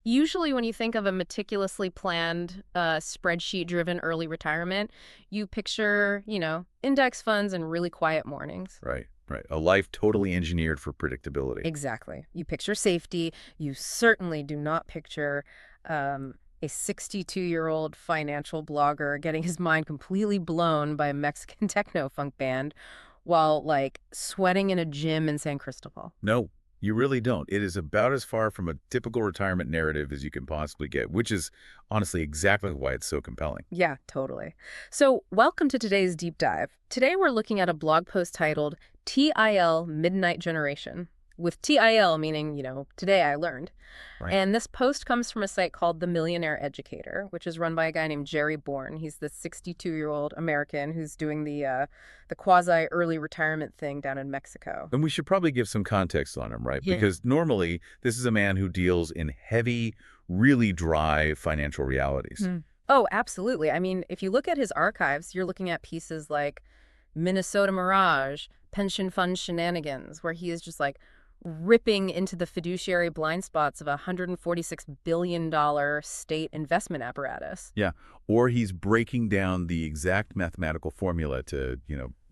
Usually when you think of a meticulously planned, spreadsheet-driven early retirement, you picture, index funds and really quiet mornings. Right, right. A life totally engineered for predictability. Exactly. You picture safety. You certainly do not picture a 62-year-old financial blogger getting his mind completely blown by a Mexican techno-funk band while, like, sweating in a gym in San Cristobal. No, you really don't. It is about as far from a typical retirement narrative as you can possibly get, which is honestly exactly why it's so compelling. Yeah, totally. So, welcome to today's deep dive. Today, we're looking at a blog post titled TIL Midnight Generation, with TIL meaning, today I learned. Right. And this post comes from a site called The Millionaire Educator, which is run by a guy named Jerry Bourne. He's the 62-year-old American who's doing the quasi early retirement thing down in Mexico. And we should probably give some context on him, right? Yeah. Because normally this is a man who deals in heavy, really dry financial realities. Hmm. Oh, absolutely. I mean, if you look at his archives, you're looking at pieces like Minnesota Mirage, pension fund shenanigans, where he is just like ripping into the fiduciary blind spots of a $146 billion state investment apparatus. Yeah. Or he's breaking down the exact mathematical formula to,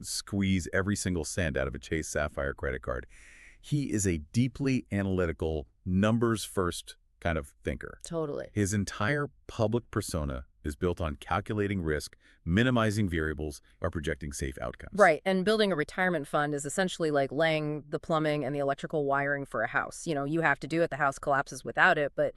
squeeze every single cent out of a Chase Sapphire credit card. He is a deeply analytical, numbers-first kind of thinker. Totally. His entire public persona is built on calculating risk, minimizing variables, or projecting safe outcomes. Right. And building a retirement fund is essentially like laying the plumbing and the electrical wiring for a house. You have to do it. The house collapses without it. But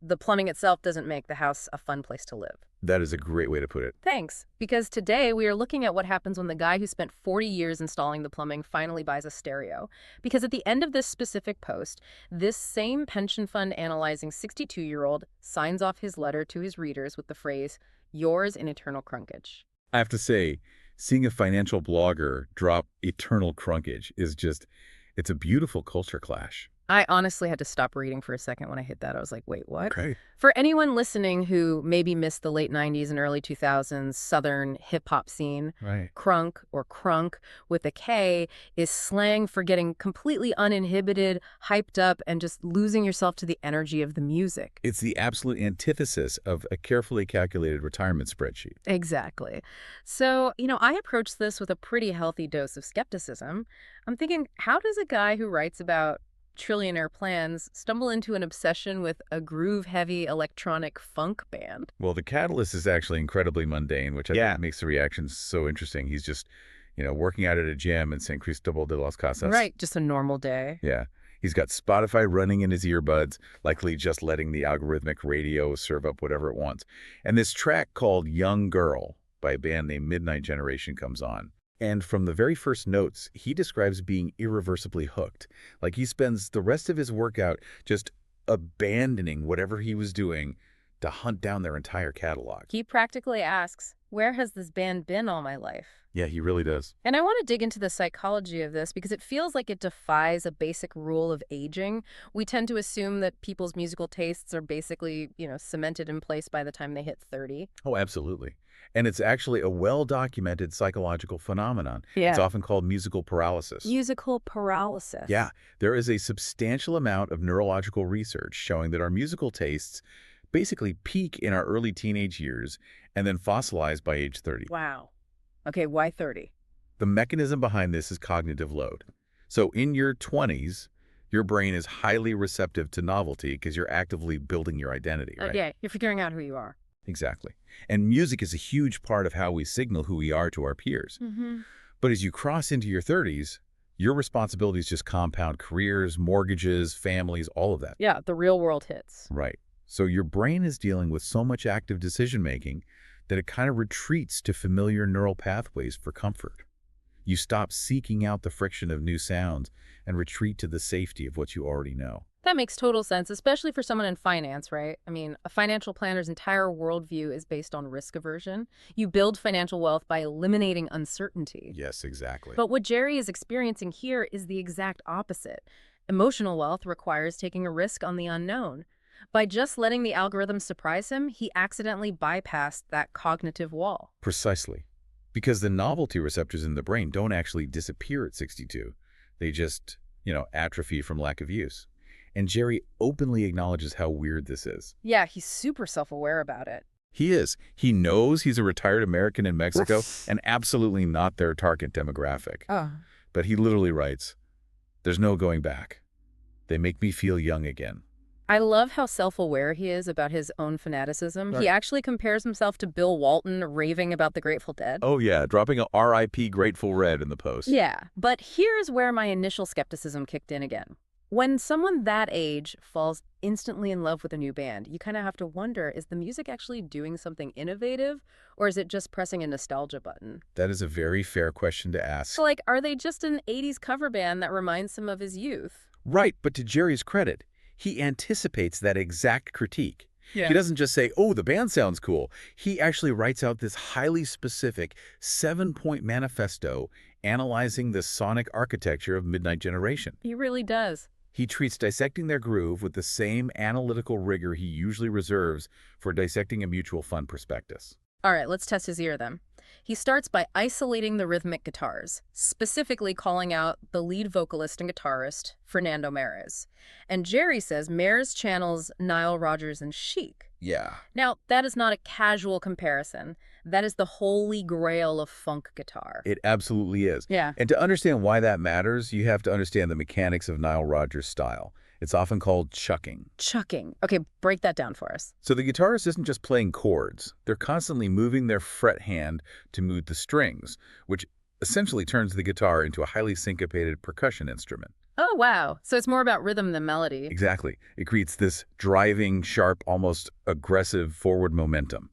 the plumbing itself doesn't make the house a fun place to live. That is a great way to put it. Thanks. Because today we are looking at what happens when the guy who spent 40 years installing the plumbing finally buys a stereo. Because at the end of this specific post, this same pension fund analyzing 62-year-old signs off his letter to his readers with the phrase, yours in eternal crunkage. I have to say, seeing a financial blogger drop eternal crunkage is just, it's a beautiful culture clash. I honestly had to stop reading for a second when I hit that. I was like, wait, what? Okay. For anyone listening who maybe missed the late 90s and early 2000s Southern hip-hop scene, Right. crunk or crunk with a K is slang for getting completely uninhibited, hyped up, and just losing yourself to the energy of the music. It's the absolute antithesis of a carefully calculated retirement spreadsheet. Exactly. So, I approached this with a pretty healthy dose of skepticism. I'm thinking, how does a guy who writes about trillionaire plans stumble into an obsession with a groove-heavy electronic funk band? Well, the catalyst is actually incredibly mundane, which I Yeah. think makes the reaction so interesting. He's just, working out at a gym in San Cristobal de las Casas. Right, just a normal day. Yeah. He's got Spotify running in his earbuds, likely just letting the algorithmic radio serve up whatever it wants. And this track called Young Girl by a band named Midnight Generation comes on. And from the very first notes, he describes being irreversibly hooked. Like he spends the rest of his workout just abandoning whatever he was doing to hunt down their entire catalog. He practically asks, where has this band been all my life? Yeah, he really does. And I want to dig into the psychology of this because it feels like it defies a basic rule of aging. We tend to assume that people's musical tastes are basically, cemented in place by the time they hit 30. Oh, absolutely. And it's actually a well-documented psychological phenomenon. Yeah. It's often called musical paralysis. Musical paralysis. Yeah, there is a substantial amount of neurological research showing that our musical tastes basically peak in our early teenage years and then fossilize by age 30. Wow. Okay, why 30? The mechanism behind this is cognitive load. So in your 20s, your brain is highly receptive to novelty because you're actively building your identity, right? Yeah, you're figuring out who you are. Exactly. And music is a huge part of how we signal who we are to our peers. Mm-hmm. But as you cross into your 30s, your responsibilities just compound: careers, mortgages, families, all of that. Yeah, the real world hits. Right. So your brain is dealing with so much active decision-making that it kind of retreats to familiar neural pathways for comfort. You stop seeking out the friction of new sounds and retreat to the safety of what you already know. That makes total sense, especially for someone in finance, right? I mean, a financial planner's entire worldview is based on risk aversion. You build financial wealth by eliminating uncertainty. Yes, exactly. But what Jerry is experiencing here is the exact opposite. Emotional wealth requires taking a risk on the unknown. By just letting the algorithm surprise him, he accidentally bypassed that cognitive wall. Precisely. Because the novelty receptors in the brain don't actually disappear at 62. They just, atrophy from lack of use. And Jerry openly acknowledges how weird this is. Yeah, he's super self-aware about it. He is. He knows he's a retired American in Mexico and absolutely not their target demographic. Oh. But he literally writes, "There's no going back. They make me feel young again." I love how self-aware he is about his own fanaticism. He Right. actually compares himself to Bill Walton raving about the Grateful Dead. Oh yeah, dropping a RIP Grateful Red in the post. Yeah, but here's where my initial skepticism kicked in again. When someone that age falls instantly in love with a new band, you kind of have to wonder, is the music actually doing something innovative, or is it just pressing a nostalgia button? That is a very fair question to ask. So, like, are they just an 80s cover band that reminds him of his youth? Right, but to Jerry's credit, he anticipates that exact critique. Yeah. He doesn't just say, "Oh, the band sounds cool." He actually writes out this highly specific 7-point manifesto analyzing the sonic architecture of Midnight Generation. He really does. He treats dissecting their groove with the same analytical rigor he usually reserves for dissecting a mutual fund prospectus. All right, let's test his ear then. He starts by isolating the rhythmic guitars, specifically calling out the lead vocalist and guitarist, Fernando Mares. And Jerry says Mares channels Nile Rodgers and Chic. Yeah. Now, that is not a casual comparison. That is the holy grail of funk guitar. It absolutely is. Yeah. And to understand why that matters, you have to understand the mechanics of Nile Rodgers' style. It's often called chucking. Chucking. Okay, break that down for us. So the guitarist isn't just playing chords. They're constantly moving their fret hand to move the strings, which essentially turns the guitar into a highly syncopated percussion instrument. Oh, wow. So it's more about rhythm than melody. Exactly. It creates this driving, sharp, almost aggressive forward momentum.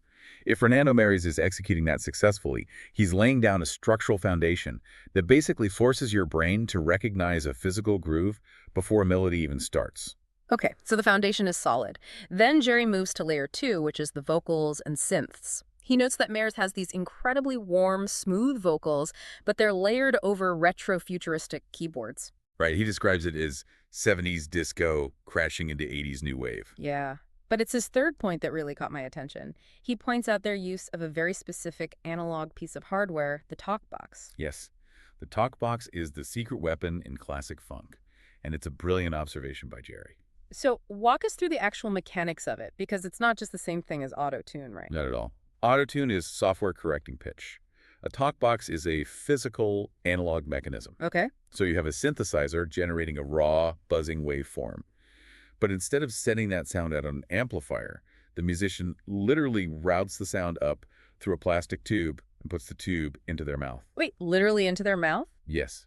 If Fernando Mares is executing that successfully, he's laying down a structural foundation that basically forces your brain to recognize a physical groove before a melody even starts. Okay, so the foundation is solid. Then Jerry moves to layer 2, which is the vocals and synths. He notes that Mares has these incredibly warm, smooth vocals, but they're layered over retro-futuristic keyboards. Right, he describes it as 70s disco crashing into 80s new wave. Yeah. But it's his third point that really caught my attention. He points out their use of a very specific analog piece of hardware, the talk box. Yes, the talk box is the secret weapon in classic funk, and it's a brilliant observation by Jerry. So walk us through the actual mechanics of it, because it's not just the same thing as auto-tune, right? Not at all. Autotune is software correcting pitch. A talkbox is a physical analog mechanism. Okay. So you have a synthesizer generating a raw, buzzing waveform. But instead of sending that sound out on an amplifier, the musician literally routes the sound up through a plastic tube and puts the tube into their mouth. Wait, literally into their mouth? Yes.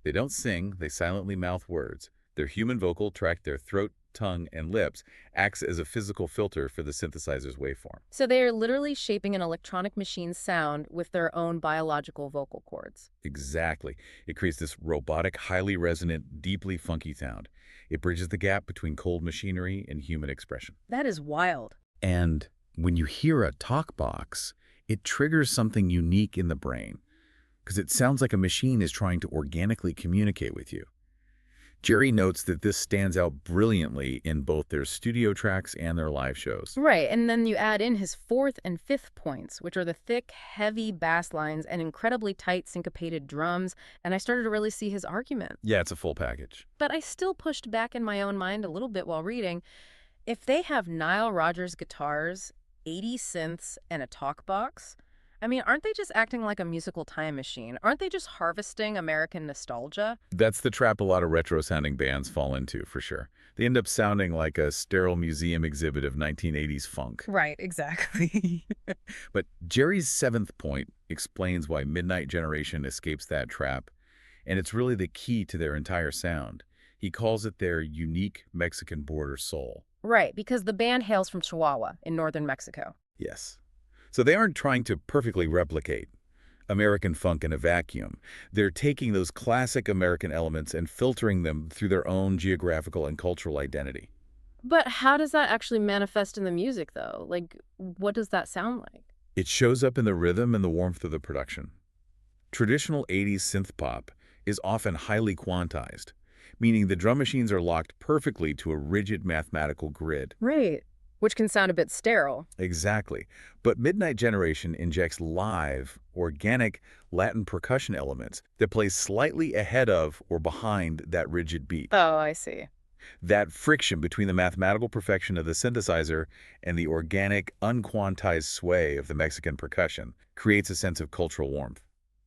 They don't sing, they silently mouth words. Their human vocal tracked their throat, tongue, and lips acts as a physical filter for the synthesizer's waveform. So they are literally shaping an electronic machine's sound with their own biological vocal cords. Exactly. It creates this robotic, highly resonant, deeply funky sound. It bridges the gap between cold machinery and human expression. That is wild. And when you hear a talk box, it triggers something unique in the brain because it sounds like a machine is trying to organically communicate with you. Jerry notes that this stands out brilliantly in both their studio tracks and their live shows. Right, and then you add in his fourth and fifth points, which are the thick, heavy bass lines and incredibly tight syncopated drums, and I started to really see his argument. Yeah, it's a full package. But I still pushed back in my own mind a little bit while reading. If they have Nile Rodgers guitars, 80 synths, and a talk box, I mean, aren't they just acting like a musical time machine? Aren't they just harvesting American nostalgia? That's the trap a lot of retro-sounding bands fall into, for sure. They end up sounding like a sterile museum exhibit of 1980s funk. Right, exactly. But Jerry's seventh point explains why Midnight Generation escapes that trap, and it's really the key to their entire sound. He calls it their unique Mexican border soul. Right, because the band hails from Chihuahua in northern Mexico. Yes. So they aren't trying to perfectly replicate American funk in a vacuum. They're taking those classic American elements and filtering them through their own geographical and cultural identity. But how does that actually manifest in the music, though? Like, what does that sound like? It shows up in the rhythm and the warmth of the production. Traditional 80s synth pop is often highly quantized, meaning the drum machines are locked perfectly to a rigid mathematical grid. Right. Which can sound a bit sterile. Exactly. But Midnight Generation injects live, organic Latin percussion elements that play slightly ahead of or behind that rigid beat. Oh, I see. That friction between the mathematical perfection of the synthesizer and the organic, unquantized sway of the Mexican percussion creates a sense of cultural warmth.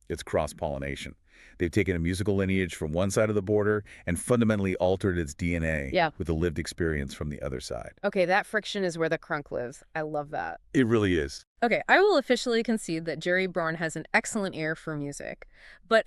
It's cross-pollination. They've taken a musical lineage from one side of the border and fundamentally altered its DNA Yeah. with a lived experience from the other side. Okay, that friction is where the crunk lives. I love that. It really is. Okay, I will officially concede that Jerry Bourne has an excellent ear for music. But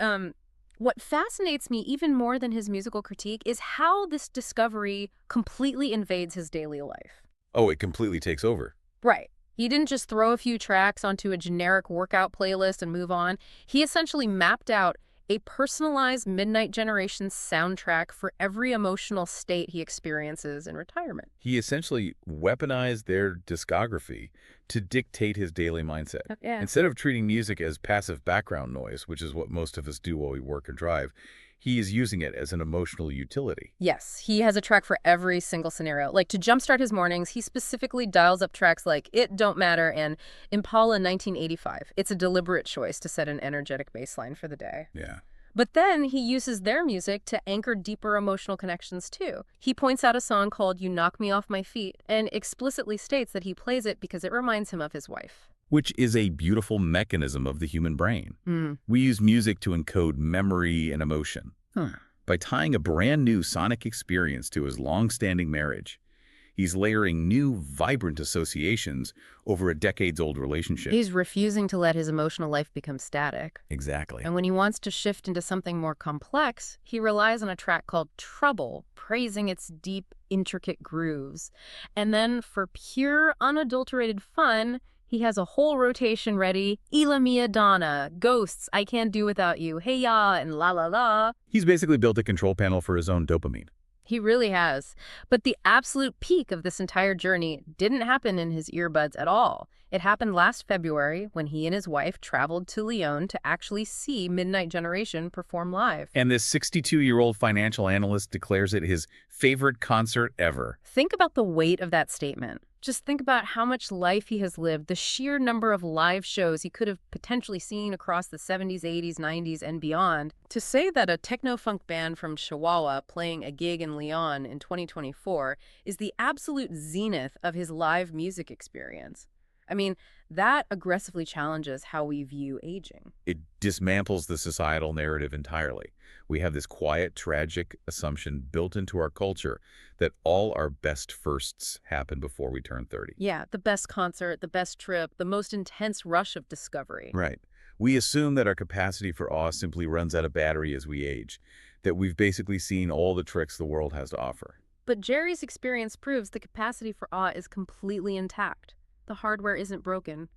what fascinates me even more than his musical critique is how this discovery completely invades his daily life. Oh, it completely takes over. Right. He didn't just throw a few tracks onto a generic workout playlist and move on. He essentially mapped out a personalized Midnight Generation soundtrack for every emotional state he experiences in retirement. He essentially weaponized their discography to dictate his daily mindset. Yeah. Instead of treating music as passive background noise, which is what most of us do while we work or drive, he is using it as an emotional utility. Yes, he has a track for every single scenario. Like to jumpstart his mornings, he specifically dials up tracks like It Don't Matter and Impala 1985. It's a deliberate choice to set an energetic baseline for the day. Yeah. But then he uses their music to anchor deeper emotional connections too. He points out a song called You Knock Me Off My Feet and explicitly states that he plays it because it reminds him of his wife. Which is a beautiful mechanism of the human brain. We use music to encode memory and emotion. By tying a brand new sonic experience to his long-standing marriage, he's layering new, vibrant associations over a decades-old relationship. He's refusing to let his emotional life become static. Exactly. And when he wants to shift into something more complex, he relies on a track called Trouble, praising its deep, intricate grooves. And then for pure, unadulterated fun, he has a whole rotation ready. Ila Mia Donna, Ghosts, I Can't Do Without You, Hey Ya, and La La La. He's basically built a control panel for his own dopamine. He really has. But the absolute peak of this entire journey didn't happen in his earbuds at all. It happened last February when he and his wife traveled to Lyon to actually see Midnight Generation perform live. And this 62-year-old financial analyst declares it his favorite concert ever. Think about the weight of that statement. Just think about how much life he has lived, the sheer number of live shows he could have potentially seen across the 70s, 80s, 90s, and beyond. To say that a techno-funk band from Chihuahua playing a gig in Lyon in 2024 is the absolute zenith of his live music experience. I mean, that aggressively challenges how we view aging. It dismantles the societal narrative entirely. We have this quiet, tragic assumption built into our culture that all our best firsts happen before we turn 30. Yeah, the best concert, the best trip, the most intense rush of discovery. Right. We assume that our capacity for awe simply runs out of battery as we age, that we've basically seen all the tricks the world has to offer. But Jerry's experience proves the capacity for awe is completely intact. The hardware isn't broken.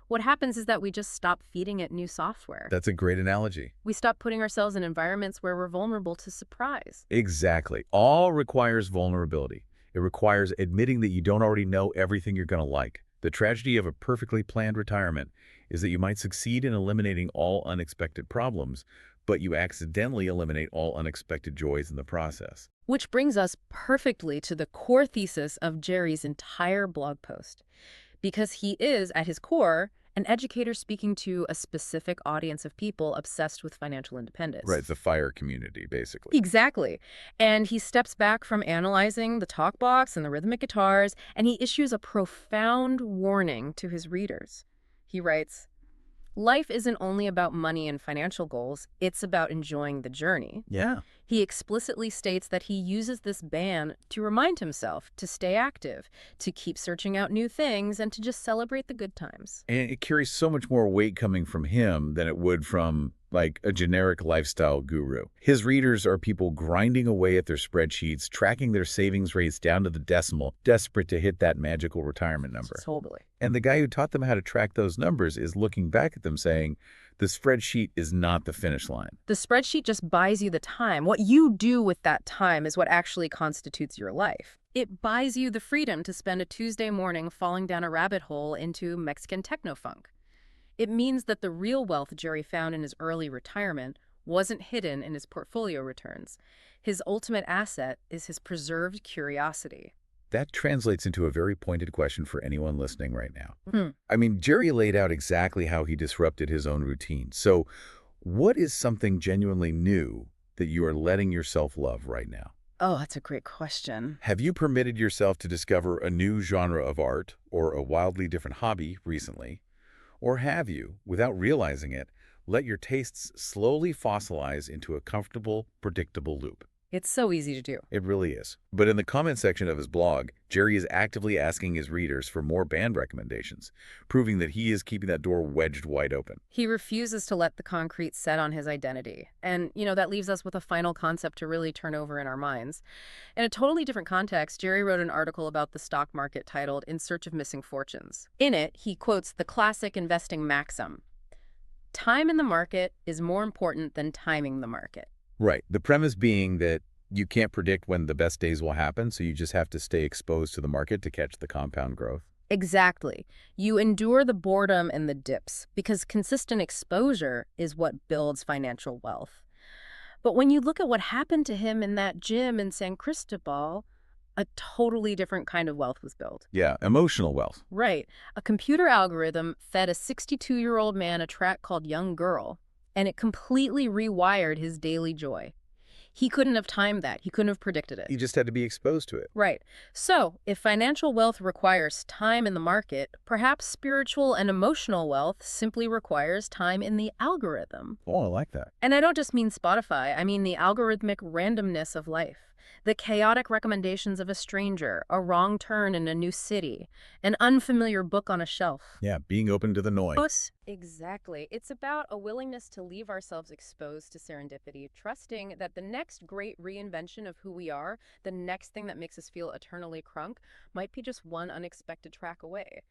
What happens is that we just stop feeding it new software. That's a great analogy. We stop putting ourselves in environments where we're vulnerable to surprise. Exactly. All requires vulnerability. It requires admitting that you don't already know everything you're going to like. The tragedy of a perfectly planned retirement is that you might succeed in eliminating all unexpected problems, but you accidentally eliminate all unexpected joys in the process. Which brings us perfectly to the core thesis of Jerry's entire blog post. Because he is, at his core, an educator speaking to a specific audience of people obsessed with financial independence. Right, the FIRE community, basically. Exactly. And he steps back from analyzing the talk box and the rhythmic guitars, and he issues a profound warning to his readers. He writes, "Life isn't only about money and financial goals, it's about enjoying the journey." Yeah. He explicitly states that he uses this ban to remind himself to stay active, to keep searching out new things, and to just celebrate the good times. And it carries so much more weight coming from him than it would from, like, a generic lifestyle guru. His readers are people grinding away at their spreadsheets, tracking their savings rates down to the decimal, desperate to hit that magical retirement number. Totally. And the guy who taught them how to track those numbers is looking back at them saying, the spreadsheet is not the finish line. The spreadsheet just buys you the time. What you do with that time is what actually constitutes your life. It buys you the freedom to spend a Tuesday morning falling down a rabbit hole into Mexican techno-funk. It means that the real wealth Jerry found in his early retirement wasn't hidden in his portfolio returns. His ultimate asset is his preserved curiosity. That translates into a very pointed question for anyone listening right now. I mean, Jerry laid out exactly how he disrupted his own routine. So what is something genuinely new that you are letting yourself love right now? Oh, that's a great question. Have you permitted yourself to discover a new genre of art or a wildly different hobby recently? Or have you, without realizing it, let your tastes slowly fossilize into a comfortable, predictable loop? It's so easy to do. It really is. But in the comment section of his blog, Jerry is actively asking his readers for more band recommendations, proving that he is keeping that door wedged wide open. He refuses to let the concrete set on his identity. And, that leaves us with a final concept to really turn over in our minds. In a totally different context, Jerry wrote an article about the stock market titled In Search of Missing Fortunes. In it, he quotes the classic investing maxim: time in the market is more important than timing the market. Right. The premise being that you can't predict when the best days will happen, so you just have to stay exposed to the market to catch the compound growth. Exactly. You endure the boredom and the dips because consistent exposure is what builds financial wealth. But when you look at what happened to him in that gym in San Cristobal, a totally different kind of wealth was built. Yeah, emotional wealth. Right. A computer algorithm fed a 62-year-old man a track called Young Girl, and it completely rewired his daily joy. He couldn't have timed that. He couldn't have predicted it. You just had to be exposed to it. Right. So, if financial wealth requires time in the market, perhaps spiritual and emotional wealth simply requires time in the algorithm. Oh, I like that. And I don't just mean Spotify, I mean the algorithmic randomness of life. The chaotic recommendations of a stranger, a wrong turn in a new city, an unfamiliar book on a shelf. Yeah, being open to the noise. Exactly. It's about a willingness to leave ourselves exposed to serendipity, trusting that the next great reinvention of who we are, the next thing that makes us feel eternally crunk, might be just one unexpected track away.